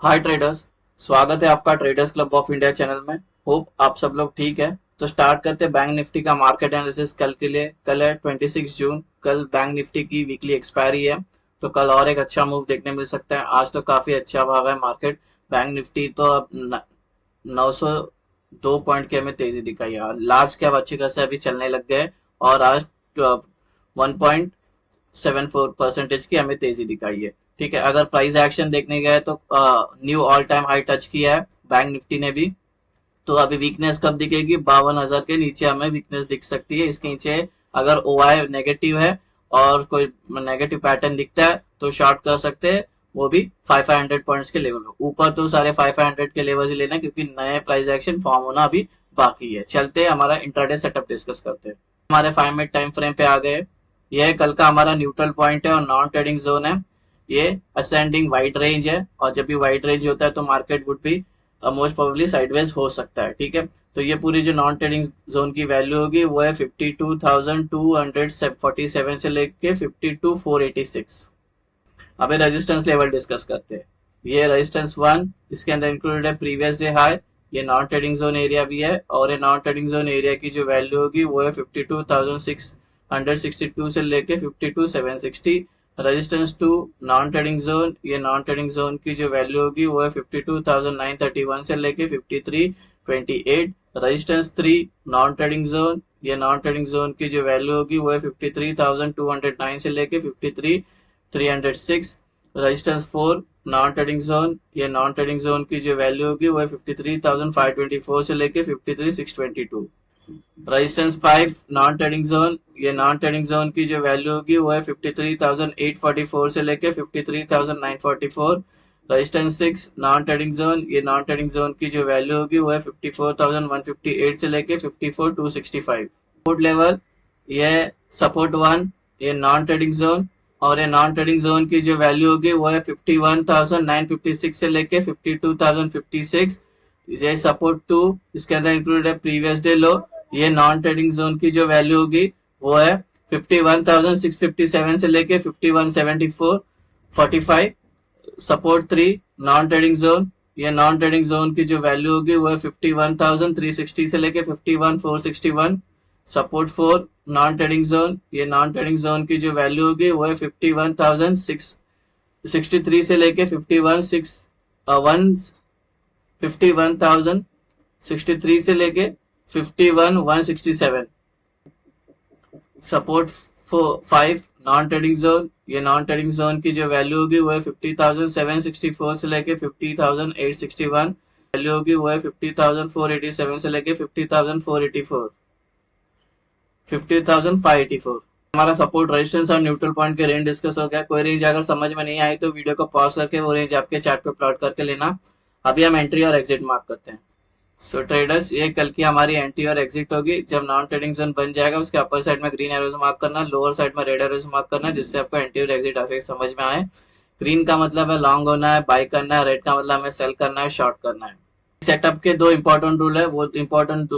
हाय traders. स्वागत है आपका traders club of India channel में। होप आप सब लोग ठीक है। तो स्टार्ट करते हैं बैंक निफ्टी का मार्केट एनालिसिस कल के लिए। कल है 26 जून। कल बैंक निफ्टी की वीकली एक्सपायरी है, तो कल और एक अच्छा मूव देखने मिल सकता है। आज तो काफी अच्छा भागा है मार्केट। बैंक निफ्टी तो अब 902 पॉइंट की हमें तेजी दिखाई है। लार्ज कैप अच्छी खासी अभी चलने लग गए और आज 1.74% की हमें तेजी दिखाई है। ठीक है, अगर प्राइस एक्शन देखने गए तो knew all time high touch किया है बैंक निफ्टी ने भी। तो अभी वीकनेस कब दिखेगी? 52,000 के नीचे हमें वीकनेस दिख सकती है। इसके नीचे अगर ओआई नेगेटिव है और कोई नेगेटिव पैटर्न दिखता है तो शॉर्ट कर सकते हैं, वो भी 500 पॉइंट्स के लेवल हो। ऊपर तो सारे 500 के लेवल ही लेना, क्योंकि नए प्राइस एक्शन फॉर्म होना अभी बाकी है। चलते हैं हमारा इंट्राडे सेटअप डिस्कस करते हैं। हमारे 5 मिनट टाइम फ्रेम पे आ गए। यह कल का हमारा न्यूट्रल पॉइंट है और नॉन ट्रेडिंग जोन है। ये असेंडिंग वाइड रेंज है और जब भी वाइड रेंज होता है तो मार्केट वुड भी मोस्ट प्रोबेबली साइडवेज हो सकता है। ठीक है, तो ये पूरी जो नॉन ट्रेडिंग जोन की वैल्यू होगी वो है 52,247 से लेके 52,486। अभी रेजिस्टेंस लेवल डिस्कस करते हैं। ये रेजिस्टेंस 1, इसके अंदर इंक्लूडेड है प्रीवियस डे हाई। ये नॉन ट्रेडिंग जोन एरिया भी है और ये नॉन ट्रेडिंग जोन एरिया की जो वैल्यू होगी वो है 52,662 से लेके 52,760। रेजिस्टेंस 2 नॉन ट्रेडिंग जोन, ये नॉन ट्रेडिंग जोन की जो वैल्यू होगी वो है 52,931 से लेके 53,28। रेजिस्टेंस 3 नॉन ट्रेडिंग जोन, ये नॉन ट्रेडिंग जोन की जो वैल्यू होगी वो है 53,209 से लेके 53,306। रेजिस्टेंस 4 नॉन ट्रेडिंग जोन, ये नॉन ट्रेडिंग जोन की जो वैल्यू होगी वो है 53,524 से लेके 53,622। रेजिस्टेंस 5 नॉन ट्रेडिंग जोन, ये नॉन ट्रेडिंग जोन की जो वैल्यू होगी वो है 53,844 से लेके 53,944। रेजिस्टेंस 6 नॉन ट्रेडिंग जोन, ये नॉन ट्रेडिंग जोन की जो वैल्यू होगी वो है 54,158 से लेके 54,265। सपोर्ट लेवल, ये सपोर्ट 1, ये नॉन ट्रेडिंग जोन और ये नॉन ट्रेडिंग जोन की जो वैल्यू होगी वो है 51,956 से लेके 52,056। ये सपोर्ट 2, इसके अंदर इंक्लूडेड है प्रीवियस डे लो। ये नॉन ट्रेडिंग जोन की जो वैल्यू होगी वो है 51,657 से लेके 51,7445। सपोर्ट 3 नॉन ट्रेडिंग जोन, ये नॉन ट्रेडिंग जोन की जो वैल्यू होगी वो है 51,360 से लेके 51,461। सपोर्ट 4 नॉन ट्रेडिंग जोन, ये नॉन ट्रेडिंग जोन की जो वैल्यू होगी वो है 51,663 से लेके 51,063 से लेके 51,167। सपोर्ट 5 नॉन ट्रेडिंग जोन, ये नॉन ट्रेडिंग जोन की जो वैल्यू होगी वो है 50,764 से लेके 50,861। वैल्यू होगी वो है 50,487 से लेके 50,484, 50,584। हमारा सपोर्ट रेजिस्टेंस और न्यूट्रल पॉइंट के रेंज डिस्कस हो गया। कोई रेंज अगर समझ में नहीं आई तो वीडियो को पॉज करके वो रेंज आपके चार्ट पे प्लॉट करके लेना। अभी हम एंट्री और एग्जिट मार्क करते हैं। सो ट्रेडर्स, ये कल की हमारी एंट्री और एग्जिट होगी। जब नॉन ट्रेडिंग जोन बन जाएगा उसके अपर साइड में ग्रीन एरोज मार्क करना, लोअर साइड में रेड एरोज मार्क करना, जिससे आपको एंट्री और एग्जिट ऐसे समझ में आए। ग्रीन का मतलब है लॉन्ग होना है, बाई करना है। रेड का मतलब हमें सेल करना है, शॉर्ट करना है। सेटअप के दो इंपॉर्टेंट रूल है, वो इंपॉर्टेंट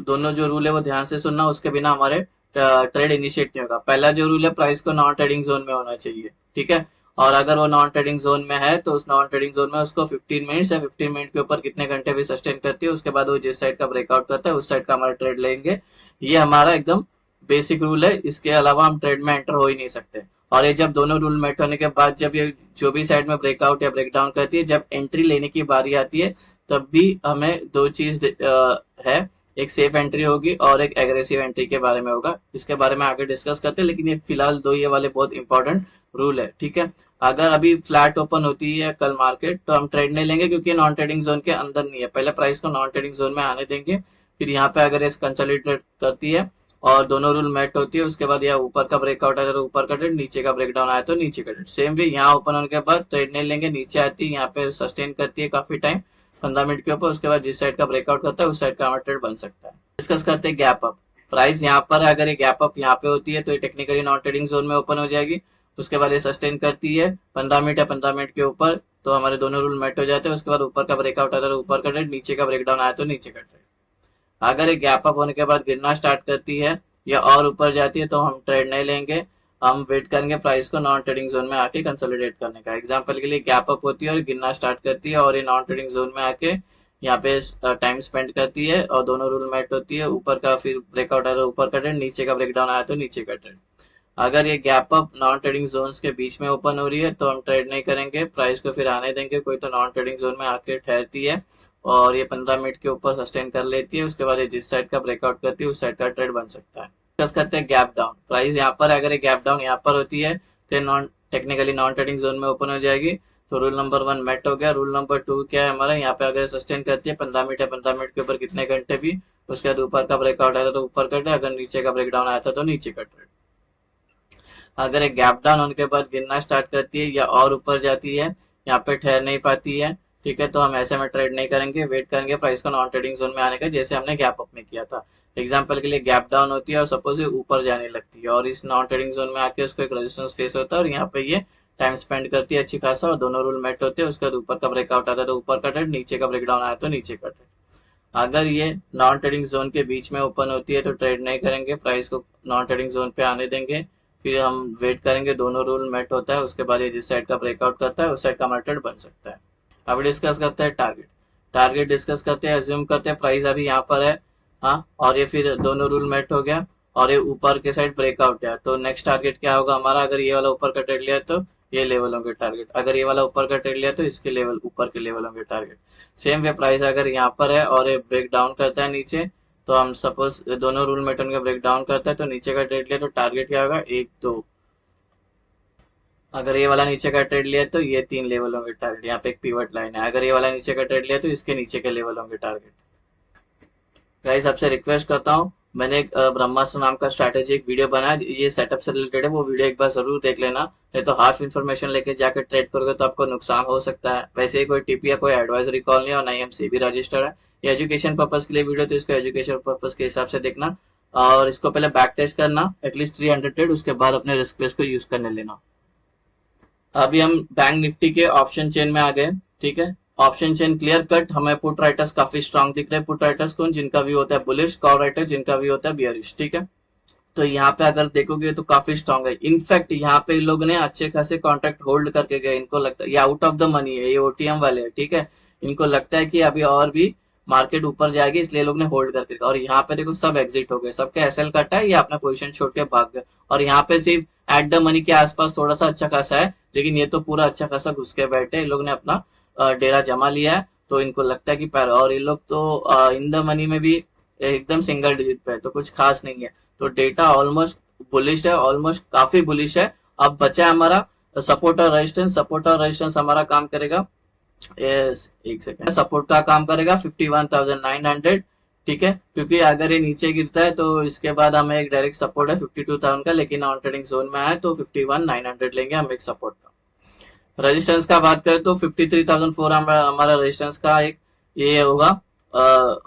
दोनों जो रूल है वो ध्यान से सुनना, उसके बिना हमारे ट्रेड इनिशिएट नहीं होगा। पहला जो रूल है, प्राइस को नॉन ट्रेडिंग जोन में होना चाहिए। ठीक है, और अगर वो नॉन ट्रेडिंग जोन में है तो उस नॉन ट्रेडिंग जोन में उसको 15 मिनट्स या 15 मिनट के ऊपर कितने घंटे भी सस्टेन करती है, उसके बाद वो जिस साइड का ब्रेकआउट करता है उस साइड का हमारा ट्रेड लेंगे। ये हमारा एकदम बेसिक रूल है, इसके अलावा हम ट्रेड में एंटर हो ही नहीं सकते। और ये जब दोनों रूल मेट होने के बाद जब ये जो भी साइड में ब्रेकआउट या ब्रेकडाउन करती है, जब एंट्री लेने की बारी आती है तब भी हमें दो चीज है, एक सेफ एंट्री होगी और एक एग्रेसिव एंट्री के बारे में होगा। इसके बारे में आगे डिस्कस करते हैं, लेकिन ये फिलहाल दो ये वाले बहुत इंपॉर्टेंट रूल है। ठीक है, अगर अभी फ्लैट ओपन होती है कल मार्केट तो हम ट्रेड नहीं लेंगे, क्योंकि नॉन ट्रेडिंग जोन के अंदर नहीं है। पहले प्राइस को नॉन ट्रेडिंग जोन में आने देंगे, फिर यहाँ पे अगर इस कंसोलिडेट करती है और दोनों रूल मैट होती है, उसके बाद यहाँ ऊपर का ब्रेकआउट आया तो ऊपर का ट्रेड, नीचे का ब्रेकडाउन आया तो नीचे का ट्रेड। सेम भी यहाँ ओपन होने के बाद ट्रेड नहीं लेंगे, नीचे आती है, यहाँ पे सस्टेन करती है काफी टाइम 15 मिनट के ऊपर, उसके बाद जिस साइड का ब्रेकआउट करता है उस साइड का हमारा ट्रेड बन सकता है। डिस्कस करते हैं गैप अप। प्राइस यहाँ पर है, अगर ये गैप अप यहाँ पे होती है तो ये टेक्निकली नॉन ट्रेडिंग जोन में ओपन हो जाएगी। उसके बाद ये सस्टेन करती है 15 मिनट या 15 मिनट के ऊपर, तो हमारे दोनों रूल मेट हो जाते हैं। उसके बाद ऊपर का ब्रेकआउट आता है तो ऊपर का ट्रेड, नीचे का ब्रेकडाउन आया तो नीचे का ट्रेड। अगर ये गैप अप होने के बाद गिरना स्टार्ट करती है या और ऊपर जाती है तो हम ट्रेड नहीं लेंगे। हम वेट करेंगे प्राइस को नॉन ट्रेडिंग जोन में आके कंसोलिडेट करने का। एग्जांपल के लिए गैप अप होती है और गिरना स्टार्ट करती है और ये नॉन ट्रेडिंग जोन में आके यहाँ पे टाइम स्पेंड करती है और दोनों रूल मैट होती है। ऊपर का फिर ब्रेकआउट आया तो ऊपर का ट्रेड, नीचे का ब्रेकडाउन आया तो नीचे का ट्रेड। अगर ये gap up non trading zones के बीच में ओपन हो रही है तो हम ट्रेड नहीं करेंगे, प्राइस को फिर आने देंगे। कोई तो नॉन ट्रेडिंग जोन में आके ठहरती है और ये 15 मिनट के ऊपर सस्टेन कर लेती है, उसके बाद ये जिस साइड का ब्रेकआउट करती है उस साइड का ट्रेड बन सकता है। डिस्कस करते हैं गैप डाउन। प्राइस यहाँ पर अगर ये गैप डाउन यहाँ पर होती है तो non technically non trading zone में ओपन हो जाएगी। तो रूल नंबर 1 मेट हो गया। रूल नंबर 2 क्या है हमारा, यहाँ पे अगर सस्टेन करती है 15 मिनट या 15 मिनट के ऊपर कितने घंटे भी, उसके बाद ऊपर का ब्रेकआउट आया तो ऊपर का ट्रेड, अगर नीचे का ब्रेकडाउन आया था तो नीचे का ट्रेड। अगर एक गैप डाउन होने के बाद गिरना स्टार्ट करती है या और ऊपर जाती है, यहाँ पे ठहर नहीं पाती है, ठीक है, तो हम ऐसे में ट्रेड नहीं करेंगे, वेट करेंगे प्राइस को नॉन ट्रेडिंग जोन में आने का, जैसे हमने गैप अप में किया था। एग्जांपल के लिए गैप डाउन होती है और सपोज ये ऊपर जाने लगती है और इस नॉन ट्रेडिंग जोन में आके उसको एक रेजिस्टेंस फेस होता है और यहाँ पे ये टाइम स्पेंड करती है अच्छी खासा और दोनों रूल मेट होते हैं। उसके बाद ऊपर का ब्रेकआउट आता है तो ऊपर का ट्रेड, नीचे का ब्रेकडाउन आया तो नीचे का ट्रेड। अगर ये नॉन ट्रेडिंग जोन के बीच में ओपन होती है तो ट्रेड नहीं करेंगे, प्राइस को नॉन ट्रेडिंग जोन पे आने देंगे, फिर हम वेट करेंगे दोनों रूल मेट होता है, उसके बाद ये जिस साइड का ब्रेकआउट करता है उस साइड का हमारा ट्रेड बन सकता है। अब डिस्कस करते हैं टारगेट। टारगेट डिस्कस करते हैं, एज्यूम करते हैं प्राइस अभी यहाँ पर है, हाँ, और ये फिर दोनों रूल मेट हो गया और ये ऊपर के साइड ब्रेकआउट है, तो नेक्स्ट टारगेट क्या होगा हमारा, अगर ये वाला ऊपर का ट्रेड लिया तो ये लेवल होंगे टारगेट, अगर ये वाला ऊपर का ट्रेड लिया तो इसके लेवल, ऊपर के लेवल होंगे टारगेट। सेम वे प्राइस अगर यहाँ पर है और ये ब्रेक डाउन करता है नीचे, तो हम सपोज दोनों रूल मेट उनके ब्रेक डाउन करता है तो नीचे का ट्रेड लिया तो टारगेट क्या होगा, 1 2। अगर ये वाला नीचे का ट्रेड लिया तो ये 3 लेवल होंगे टारगेट, यहाँ पे एक पिवट लाइन है, अगर ये वाला नीचे का ट्रेड लिया तो इसके नीचे के लेवल होंगे टारगेट। गाइस आपसे रिक्वेस्ट करता हूँ, मैंने एक ब्रह्मास्त्र नाम का स्ट्रैटेजी वीडियो बनाया, ये सेटअप से रिलेटेड है, वो वीडियो एक बार जरूर देख लेना, नहीं तो हाफ इन्फॉर्मेशन लेके जाकर ट्रेड करोगे तो आपको नुकसान हो सकता है। वैसे ही कोई टिप या कोई एडवाइजरी कॉल नहीं है और ना ही हम सेबी रजिस्टर्ड है, ये एजुकेशन पर्पज के लिए वीडियो, तो इसको एजुकेशन पर्पज के हिसाब से देखना और इसको पहले बैक टेस्ट करना एटलीस्ट 300 ट्रेड, उसके बाद अपने रिस्क प्लेस को यूज करने लेना। अभी हम बैंक निफ्टी के ऑप्शन चेन में आ गए, ठीक है। ऑप्शन चेन क्लियर कट, हमें पुट राइटर्स काफी स्ट्रांग दिख रहे हैं। पुट राइटर्स कौन, जिनका व्यू होता है बुलिश, कॉल राइटर जिनका व्यू होता है बियरिश, ठीक है। तो यहाँ पे अगर देखोगे तो काफी स्ट्रांग है। इनफैक्ट यहाँ पे लोग ने अच्छे खासे कॉन्ट्रैक्ट होल्ड करके गए, इनको लगता है ये आउट ऑफ द मनी है, ये ओटीएम वाले है, ठीक है। इनको लगता है कि अभी और भी मार्केट ऊपर जाएगी, इसलिए लोग ने होल्ड करके गए। और यहाँ पे देखो सब एग्जिट हो गए, सबके एसएल कटा है, ये अपना पोजीशन छोड़ के भाग गए। और यहाँ पे सिर्फ एट द मनी के आसपास थोड़ा सा अच्छा खासा है, लेकिन ये तो पूरा अच्छा खासा घुस के बैठे, इन लोग ने अपना डेरा जमा लिया है। तो इनको लगता है कि पैर, और ये लोग तो इन द मनी में भी एकदम सिंगल डिजिट पे है, तो कुछ खास नहीं है। तो डेटा ऑलमोस्ट बुलिश है, ऑलमोस्ट काफी बुलिश है। अब बचा है हमारा सपोर्ट और रेजिस्टेंस। सपोर्ट और रेजिस्टेंस हमारा काम करेगा, एक सेकंड, सपोर्ट का काम करेगा 51,900, ठीक है, क्योंकि अगर ये नीचे गिरता है तो इसके बाद हमें एक डायरेक्ट सपोर्ट है 52,000 का, लेकिन नॉन ट्रेडिंग जोन में आए तो 51,900 लेंगे हम एक सपोर्ट का। रेजिस्टेंस का बात करें तो 53,400 हमारा रेजिस्टेंस का एक ये होगा,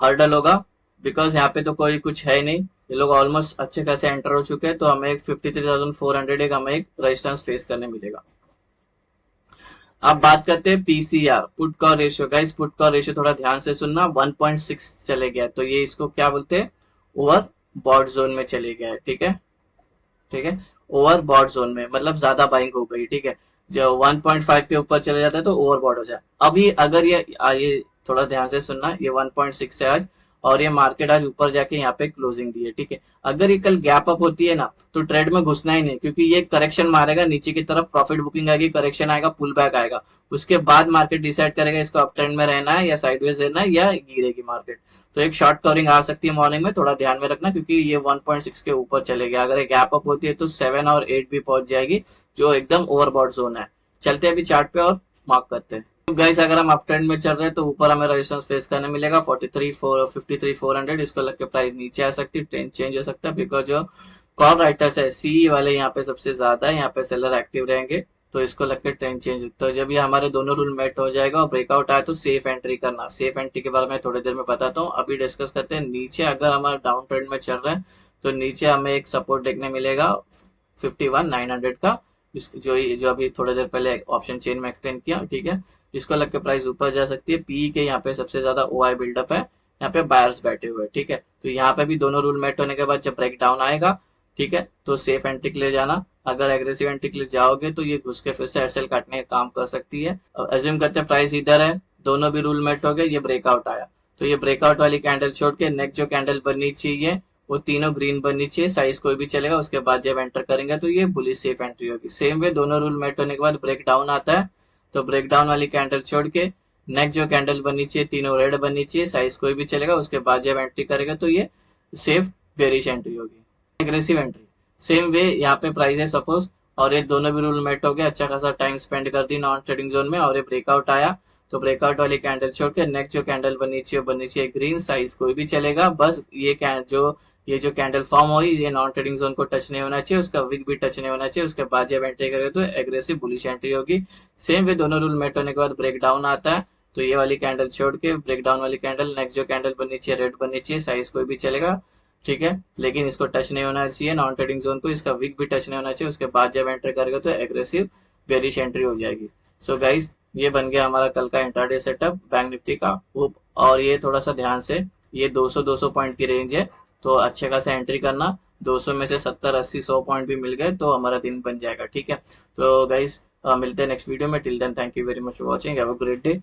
हर्डल होगा, बिकॉज यहाँ पे तो कोई कुछ है नहीं, ये लोग ऑलमोस्ट अच्छे खासे एंटर हो चुके हैं, तो हमें एक 53,400 एक हमें एक रेजिस्टेंस फेस करने मिलेगा। अब बात करते हैं PCR, put call ratio. Guys put call ratio थोड़ा ध्यान से सुनना, 1.6 चले गया, तो ये इसको क्या बोलते हैं, ओवर बॉट जोन में चले गया है, ठीक है, ठीक है, ओवर बॉट जोन में मतलब ज्यादा बाइंग हो गई, ठीक है। जब 1.5 के ऊपर चले जाता है तो ओवर बॉट हो जाए। अभी अगर ये थोड़ा ध्यान से सुनना, ये 1.6 है आज और ये मार्केट आज ऊपर जाके यहाँ पे क्लोजिंग दी है, ठीक है। अगर ये कल गैप अप होती है ना तो ट्रेड में घुसना ही नहीं, क्योंकि ये करेक्शन मारेगा नीचे की तरफ, प्रॉफिट बुकिंग आएगी, करेक्शन आएगा, पुल बैक आएगा, उसके बाद मार्केट डिसाइड करेगा इसको अप ट्रेंड में रहना है या साइडवेज रहना है या गिरेगी मार्केट। तो एक शॉर्ट कवरिंग आ सकती है मॉर्निंग में, थोड़ा ध्यान में रखना, क्योंकि ये 1.6 के ऊपर चले गया। अगर ये गैप अप होती है तो 7 और 8 भी पहुंच जाएगी, जो एकदम ओवरबॉट जोन है। चलते हैं अभी चार्ट पे और मार्क करते हैं। तो गाइस अगर हम अप ट्रेंड में चल रहे हैं तो ऊपर हमें रेजिस्टेंस फेस करने मिलेगा 53,400 इसको लग के प्राइस नीचे आ सकती है, ट्रेंड चेंज हो सकता है, बिकॉज जो कॉल राइटर्स है सी वाले यहाँ पे सबसे ज्यादा है, यहाँ पे सेलर एक्टिव रहेंगे, तो इसको लग के ट्रेंड चेंज। तो जब ये हमारे दोनों रूल मेट हो जाएगा और ब्रेकआउट आए तो सेफ एंट्री करना। सेफ एंट्री के बारे में थोड़ी देर में बताता हूँ, अभी डिस्कस करते हैं नीचे। अगर हमारा डाउन ट्रेंड में चल रहा है तो नीचे हमें एक सपोर्ट देखने मिलेगा 51,900 का, जो अभी थोड़ी देर पहले ऑप्शन चेन में एक्सप्लेन किया, ठीक है। इसको लग के प्राइस ऊपर जा सकती है। पी के यहाँ पे सबसे ज्यादा ओआई बिल्डअप है, यहाँ पे बायर्स बैठे हुए हैं, ठीक है। तो यहाँ पे भी दोनों रूल मेट होने के बाद जब ब्रेक डाउन आएगा, ठीक है, तो सेफ एंट्री के लिए जाना। अगर एग्रेसिव एंट्री के लिए जाओगे तो ये घुस के फिर से एयरसेल काटने का काम कर सकती है। एज्यूम करते हैं प्राइस इधर है, दोनों भी रूल मेट हो गए, ये ब्रेकआउट आया, तो ये ब्रेकआउट वाली कैंडल छोड़ के नेक्स्ट जो कैंडल बननी चाहिए वो तीनों ग्रीन बननी चाहिए, साइज कोई भी चलेगा। उसके बाद जब एंटर करेंगे तो ये बुलिश सेफ एंट्री होगी। सेम वे दोनों रूल मेट होने के बाद ब्रेक डाउन आता है, तो ब्रेक डाउन वाली कैंडल छोड़ के नेक्स्ट जो कैंडल बननी चाहिए तीनों रेड बननी चाहिए, साइज कोई भी चलेगा। उसके बाद जब एंट्री करेगा तो ये सेफ बेरिश एंट्री होगी। एग्रेसिव एंट्री सेम वे, यहाँ पे प्राइस है सपोज, और ये दोनों भी रूल मेट हो गए, अच्छा खासा टाइम स्पेंड कर दी नॉन ट्रेडिंग जोन में, और ये ब्रेकआउट आया, तो ब्रेकआउट वाली कैंडल छोड़ के नेक्स्ट जो कैंडल बननी चाहिए ग्रीन, साइज कोई भी चलेगा। बस ये जो कैंडल फॉर्म हुई ये नॉन ट्रेडिंग जोन को टच नहीं होना चाहिए, उसका विक भी टच नहीं होना चाहिए। उसके बाद जब एंट्री करेगा तो एग्रेसिव बुलिश एंट्री होगी। सेम वे दोनों रूल मेट होने के बाद ब्रेक डाउन आता है, तो ये वाली कैंडल छोड़ के ब्रेक डाउन वाली कैंडल नेक्स्ट जो कैंडल बननी चाहिए रेड बननी चाहिए, साइज कोई भी चलेगा, ठीक है, लेकिन इसको टच नहीं होना चाहिए नॉन ट्रेडिंग जोन को, इसका विक भी टच नहीं होना चाहिए। उसके बाद जब एंटर करेगा तो एग्रेसिव बेरिश एंट्री हो जाएगी। सो गाइज ये बन गया हमारा कल का इंट्राडे सेटअप बैंक निफ्टी का। और ये थोड़ा सा ध्यान से, ये 200 पॉइंट की रेंज है, तो अच्छे खासा एंट्री करना। 200 में से 70 80 100 पॉइंट भी मिल गए तो हमारा दिन बन जाएगा, ठीक है। तो गाइज मिलते हैं नेक्स्ट वीडियो में, till then thank you very much for watching, have a great day.